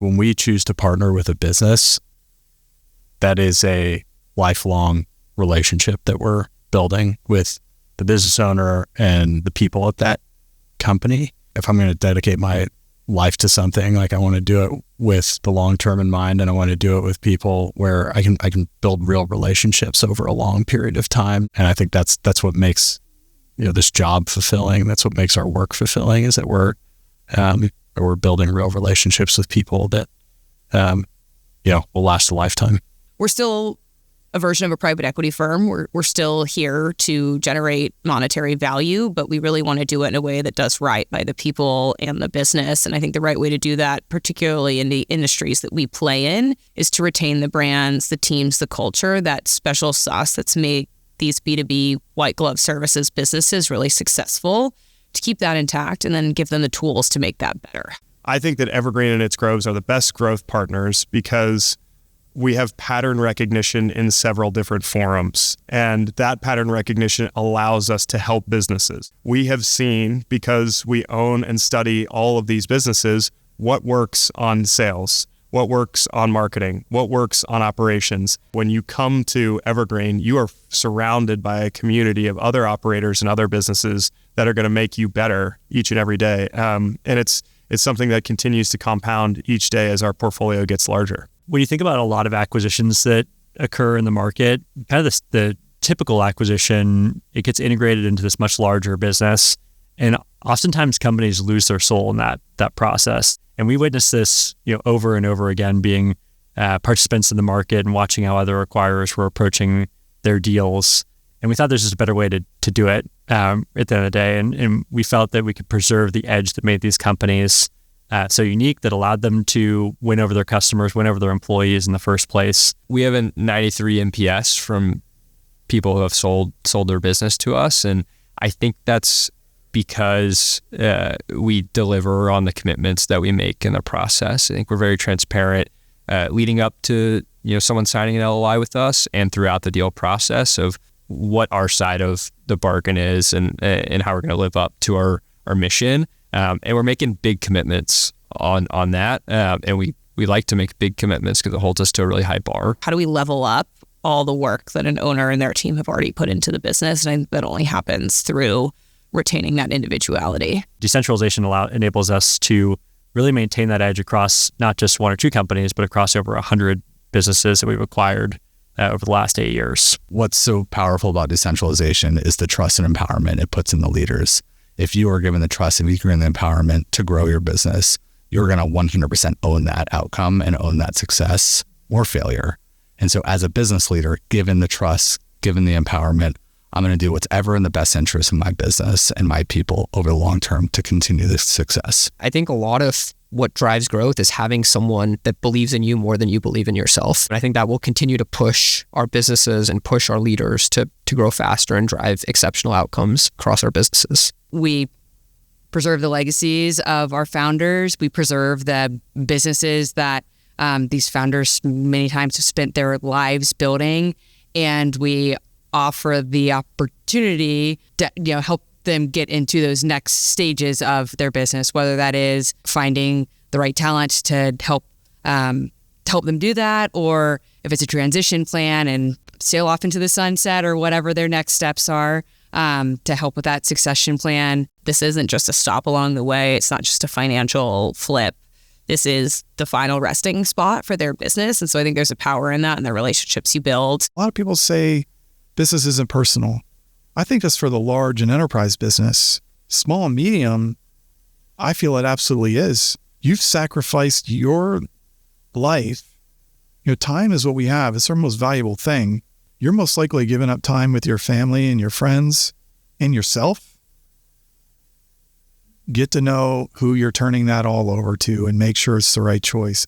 when we choose to partner with a business, that is a lifelong relationship that we're building with the business owner and the people at that company. If I'm going to dedicate my life to something, like I want to do it with the long term in mind, and I want to do it with people where I can build real relationships over a long period of time. And I think that's what makes this job fulfilling. That's what makes our work fulfilling, is that we're building real relationships with people that will last a lifetime. We're still a version of a private equity firm. We're still here to generate monetary value, but we really want to do it in a way that does right by the people and the business. And I think the right way to do that, particularly in the industries that we play in, is to retain the brands, the teams, the culture, that special sauce that's made these B2B white glove services businesses really successful, to keep that intact and then give them the tools to make that better. I think that Evergreen and its groves are the best growth partners because we have pattern recognition in several different forums, and that pattern recognition allows us to help businesses. We have seen, because we own and study all of these businesses, what works on sales, what works on marketing, what works on operations. When you come to Evergreen, you are surrounded by a community of other operators and other businesses that are going to make you better each and every day. And it's something that continues to compound each day as our portfolio gets larger. When you think about a lot of acquisitions that occur in the market, kind of the typical acquisition, it gets integrated into this much larger business. And oftentimes companies lose their soul in that process. And we witness this over and over again, being participants in the market and watching how other acquirers were approaching their deals. And we thought there's just a better way to do it at the end of the day. And we felt that we could preserve the edge that made these companies so unique, that allowed them to win over their customers, win over their employees in the first place. We have a 93 NPS from people who have sold their business to us. And I think that's because we deliver on the commitments that we make in the process. I think we're very transparent leading up to someone signing an LOI with us and throughout the deal process of what our side of the bargain is and how we're going to live up to our mission. And we're making big commitments on that. And we like to make big commitments because it holds us to a really high bar. How do we level up all the work that an owner and their team have already put into the business? And I think that only happens through retaining that individuality. Decentralization enables us to really maintain that edge across not just one or two companies, but across over 100 businesses that we've acquired over the last 8 years. What's so powerful about decentralization is the trust and empowerment it puts in the leaders. If you are given the trust and you're given the empowerment to grow your business, you're going to 100% own that outcome and own that success or failure. And so as a business leader, given the trust, given the empowerment, I'm going to do what's ever in the best interest of my business and my people over the long term to continue this success. I think a lot of what drives growth is having someone that believes in you more than you believe in yourself. And I think that will continue to push our businesses and push our leaders to grow faster and drive exceptional outcomes across our businesses. We preserve the legacies of our founders. We preserve the businesses that these founders many times have spent their lives building. And we offer the opportunity to help them get into those next stages of their business, whether that is finding the right talent to help them do that, or if it's a transition plan and sail off into the sunset, or whatever their next steps are to help with that succession plan. This isn't just a stop along the way. It's not just a financial flip. This is the final resting spot for their business. And so I think there's a power in that and the relationships you build. A lot of people say business isn't personal. I think that's for the large and enterprise business. Small and medium, I feel it absolutely is. You've sacrificed your life. Time is what we have. It's our most valuable thing. You're most likely giving up time with your family and your friends and yourself. Get to know who you're turning that all over to and make sure it's the right choice.